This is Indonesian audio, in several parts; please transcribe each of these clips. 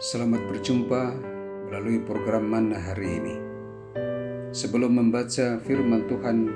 Selamat berjumpa melalui program Manna hari ini. Sebelum membaca firman Tuhan,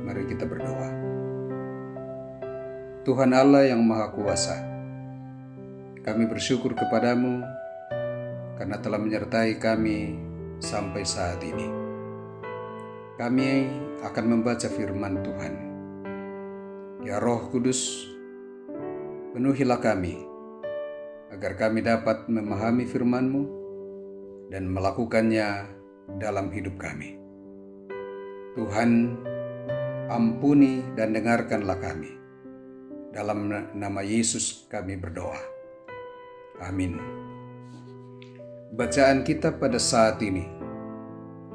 mari kita berdoa. Tuhan Allah yang Maha Kuasa, kami bersyukur kepadamu karena telah menyertai kami sampai saat ini. Kami akan membaca firman Tuhan. Ya Roh Kudus, penuhilah kami agar kami dapat memahami firman-Mu dan melakukannya dalam hidup kami. Tuhan, ampuni dan dengarkanlah kami. Dalam nama Yesus kami berdoa. Amin. Bacaan kita pada saat ini,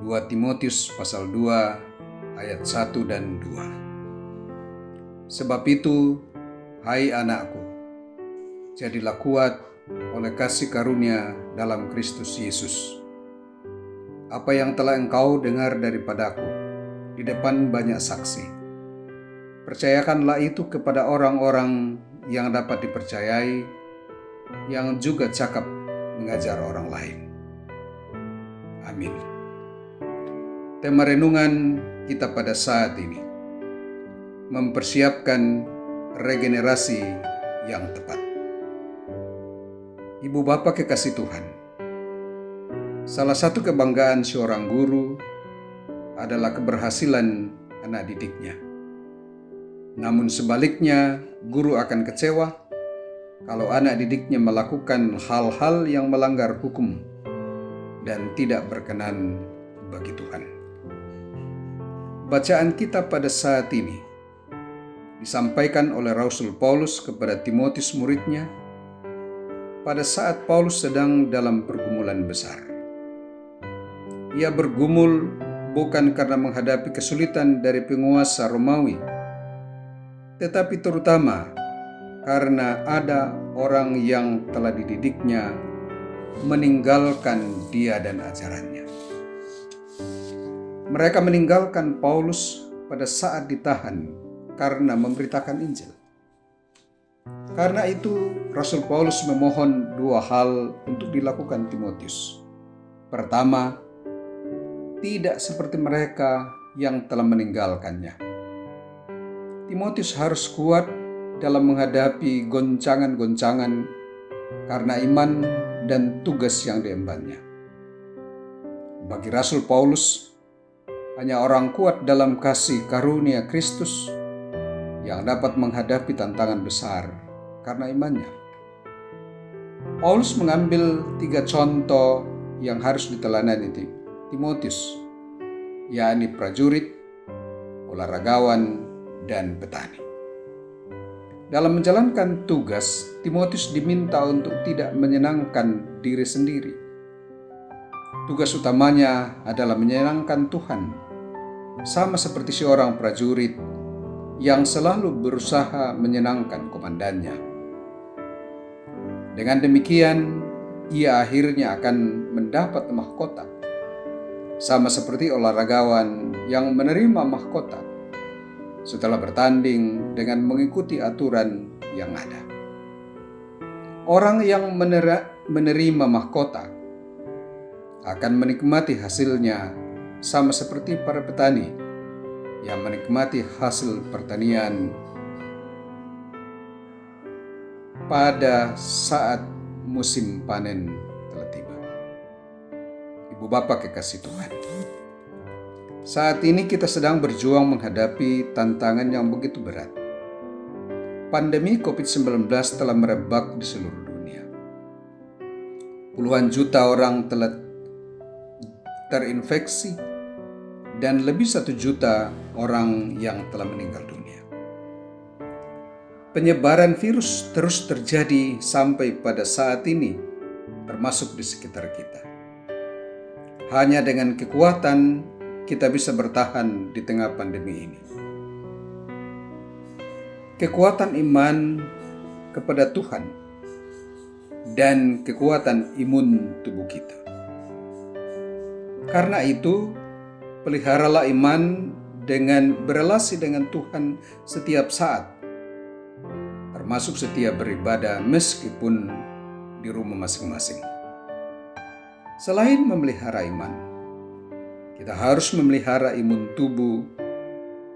2 Timotius pasal 2 ayat 1 dan 2. Sebab itu, hai anakku, jadilah kuat oleh kasih karunia dalam Kristus Yesus. Apa yang telah engkau dengar daripadaku di depan banyak saksi, percayakanlah itu kepada orang-orang yang dapat dipercayai, yang juga cakap mengajar orang lain. Amin. Tema renungan kita pada saat ini, mempersiapkan regenerasi yang tepat. Ibu bapak kekasih Tuhan, salah satu kebanggaan seorang guru adalah keberhasilan anak didiknya. Namun sebaliknya, guru akan kecewa kalau anak didiknya melakukan hal-hal yang melanggar hukum dan tidak berkenan bagi Tuhan. Bacaan kita pada saat ini disampaikan oleh Rasul Paulus kepada Timotius muridnya pada saat Paulus sedang dalam pergumulan besar. Ia bergumul bukan karena menghadapi kesulitan dari penguasa Romawi, tetapi terutama karena ada orang yang telah dididiknya meninggalkan dia dan ajarannya. Mereka meninggalkan Paulus pada saat ditahan karena memberitakan Injil. Karena itu, Rasul Paulus memohon 2 hal untuk dilakukan Timotius. Pertama, tidak seperti mereka yang telah meninggalkannya. Timotius harus kuat dalam menghadapi goncangan-goncangan karena iman dan tugas yang diembannya. Bagi Rasul Paulus, hanya orang kuat dalam kasih karunia Kristus yang dapat menghadapi tantangan besar karena imannya. Paulus mengambil 3 contoh yang harus diteladani Timotius, yakni prajurit, olahragawan, dan petani. Dalam menjalankan tugas, Timotius diminta untuk tidak menyenangkan diri sendiri. Tugas utamanya adalah menyenangkan Tuhan, sama seperti seorang prajurit yang selalu berusaha menyenangkan komandannya. Dengan demikian, ia akhirnya akan mendapat mahkota, sama seperti olahragawan yang menerima mahkota setelah bertanding dengan mengikuti aturan yang ada. Orang yang menerima mahkota akan menikmati hasilnya, sama seperti para petani yang menikmati hasil pertanian pada saat musim panen telah tiba. Ibu bapak kekasih Tuhan, saat ini kita sedang berjuang menghadapi tantangan yang begitu berat. Pandemi COVID-19 telah merebak di seluruh dunia. Puluhan juta orang telah terinfeksi dan lebih 1 juta orang yang telah meninggal dunia. Penyebaran virus terus terjadi sampai pada saat ini, termasuk di sekitar kita. Hanya dengan kekuatan kita bisa bertahan di tengah pandemi ini. Kekuatan iman kepada Tuhan dan kekuatan imun tubuh kita. Karena itu, peliharalah iman dengan berelasi dengan Tuhan setiap saat, termasuk setiap beribadah meskipun di rumah masing-masing. Selain memelihara iman, kita harus memelihara imun tubuh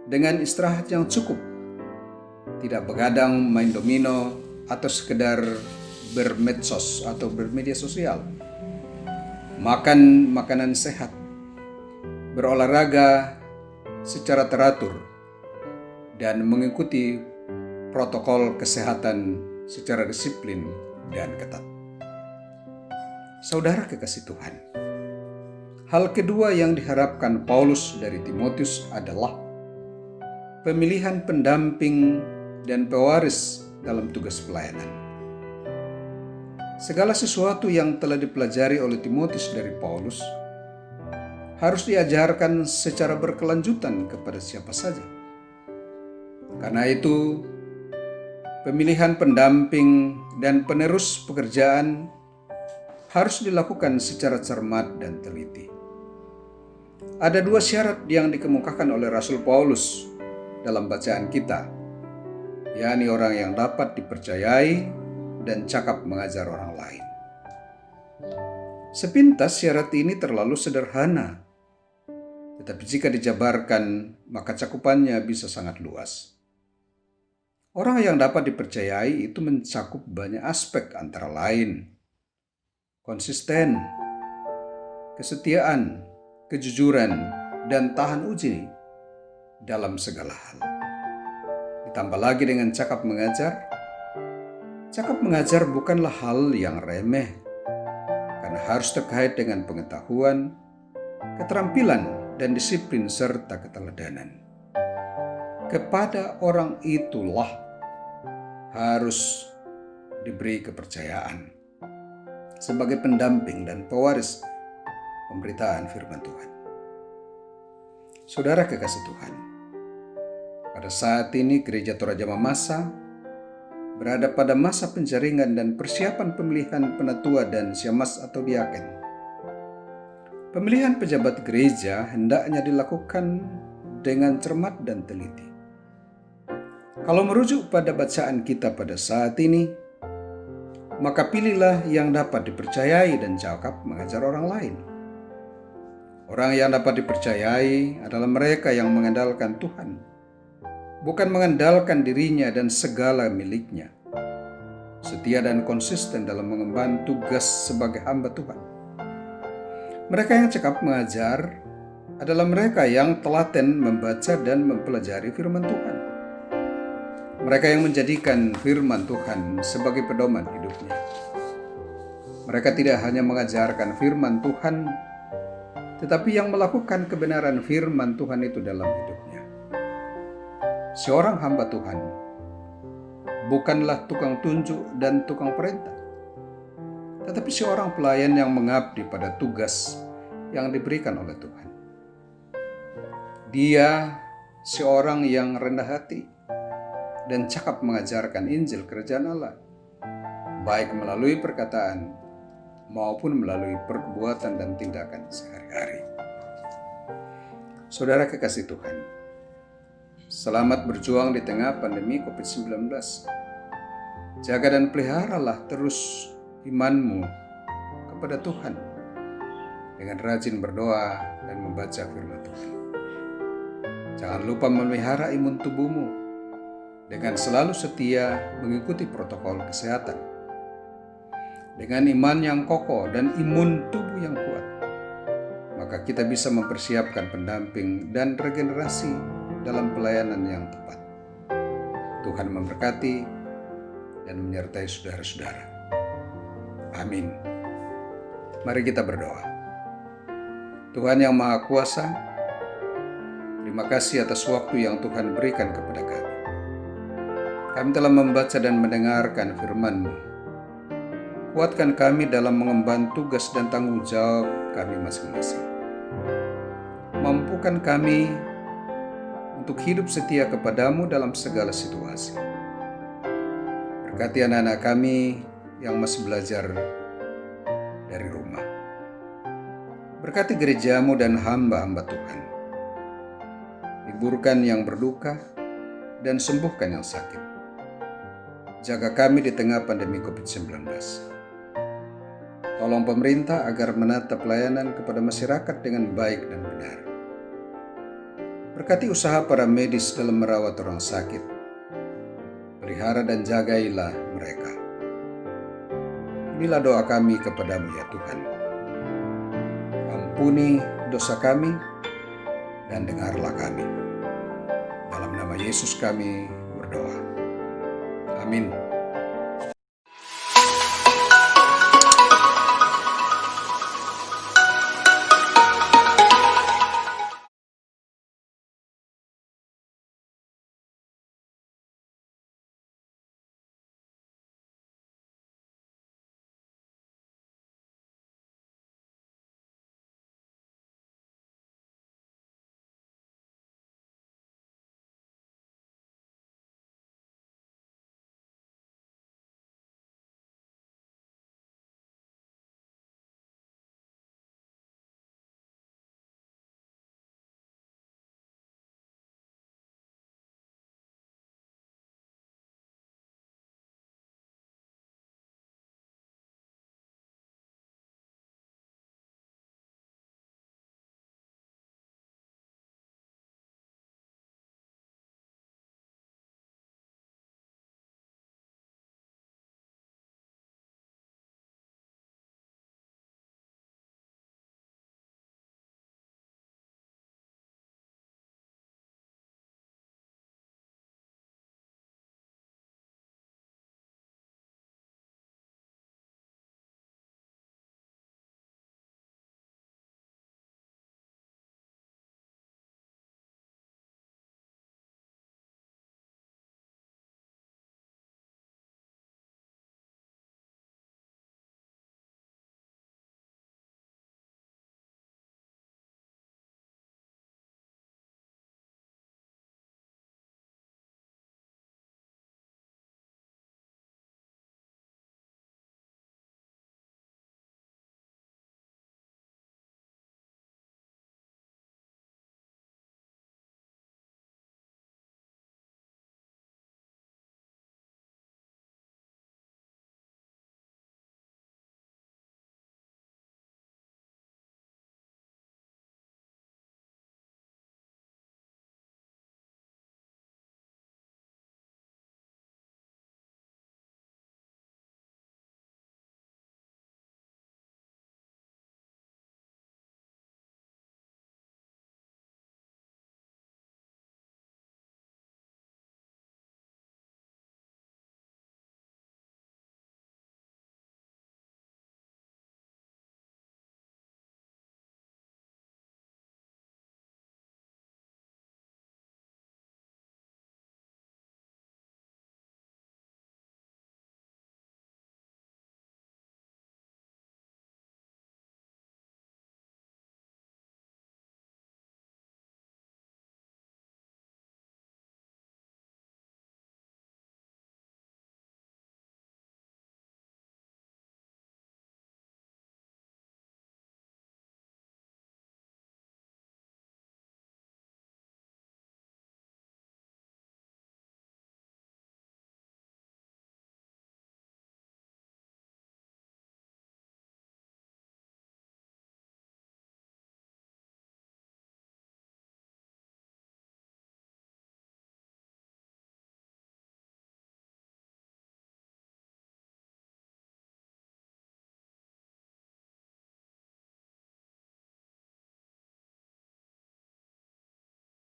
dengan istirahat yang cukup, tidak begadang main domino atau sekedar bermedsos atau bermedia sosial, makan makanan sehat, berolahraga secara teratur, dan mengikuti protokol kesehatan secara disiplin dan ketat. Saudara kekasih Tuhan, hal kedua yang diharapkan Paulus dari Timotius adalah pemilihan pendamping dan pewaris dalam tugas pelayanan. Segala sesuatu yang telah dipelajari oleh Timotius dari Paulus harus diajarkan secara berkelanjutan kepada siapa saja. Karena itu, pemilihan pendamping dan penerus pekerjaan harus dilakukan secara cermat dan teliti. Ada dua syarat yang dikemukakan oleh Rasul Paulus dalam bacaan kita, yakni orang yang dapat dipercayai dan cakap mengajar orang lain. Sepintas syarat ini terlalu sederhana, tetapi jika dijabarkan, maka cakupannya bisa sangat luas. Orang yang dapat dipercayai itu mencakup banyak aspek, antara lain konsisten, kesetiaan, kejujuran, dan tahan uji dalam segala hal. Ditambah lagi dengan cakap mengajar. Cakap mengajar bukanlah hal yang remeh, karena harus terkait dengan pengetahuan, keterampilan, dan disiplin serta keteladanan. Kepada orang itulah harus diberi kepercayaan sebagai pendamping dan pewaris pemberitaan firman Tuhan. Saudara kekasih Tuhan, pada saat ini Gereja Toraja Mamasa berada pada masa penjaringan dan persiapan pemilihan penatua dan syemasi atau diaken. Pemilihan pejabat gereja hendaknya dilakukan dengan cermat dan teliti. Kalau merujuk pada bacaan kita pada saat ini, maka pilihlah yang dapat dipercayai dan cakap mengajar orang lain. Orang yang dapat dipercayai adalah mereka yang mengandalkan Tuhan, bukan mengandalkan dirinya dan segala miliknya. Setia dan konsisten dalam mengemban tugas sebagai hamba Tuhan. Mereka yang cakap mengajar adalah mereka yang telaten membaca dan mempelajari firman Tuhan. Mereka yang menjadikan firman Tuhan sebagai pedoman hidupnya. Mereka tidak hanya mengajarkan firman Tuhan, tetapi yang melakukan kebenaran firman Tuhan itu dalam hidupnya. Seorang hamba Tuhan bukanlah tukang tunjuk dan tukang perintah, tetapi seorang pelayan yang mengabdi pada tugas yang diberikan oleh Tuhan. Dia seorang yang rendah hati dan cakap mengajarkan Injil Kerajaan Allah, baik melalui perkataan maupun melalui perbuatan dan tindakan sehari-hari. Saudara kekasih Tuhan, selamat berjuang di tengah pandemi COVID-19. Jaga dan peliharalah terus imanmu kepada Tuhan dengan rajin berdoa dan membaca firman Tuhan. Jangan lupa memelihara imun tubuhmu dengan selalu setia mengikuti protokol kesehatan. Dengan iman yang kokoh dan imun tubuh yang kuat, maka kita bisa mempersiapkan pendamping dan regenerasi dalam pelayanan yang tepat. Tuhan memberkati dan menyertai saudara-saudara. Amin. Mari kita berdoa. Tuhan yang Maha Kuasa, terima kasih atas waktu yang Tuhan berikan kepada kami. Kami telah membaca dan mendengarkan firman-Mu. Kuatkan kami dalam mengemban tugas dan tanggung jawab kami masing-masing. Mampukan kami untuk hidup setia kepadamu dalam segala situasi. Berkati anak-anak kami yang masih belajar dari rumah. Berkati gerejamu dan hamba-hamba Tuhan. Hiburkan yang berduka dan sembuhkan yang sakit. Jaga kami di tengah pandemi COVID-19. Tolong pemerintah agar menata pelayanan kepada masyarakat dengan baik dan benar. Berkati usaha para medis dalam merawat orang sakit. Pelihara dan jagailah mereka. Inilah doa kami kepadamu ya Tuhan. Ampuni dosa kami dan dengarlah kami. Dalam nama Yesus kami berdoa. Amin.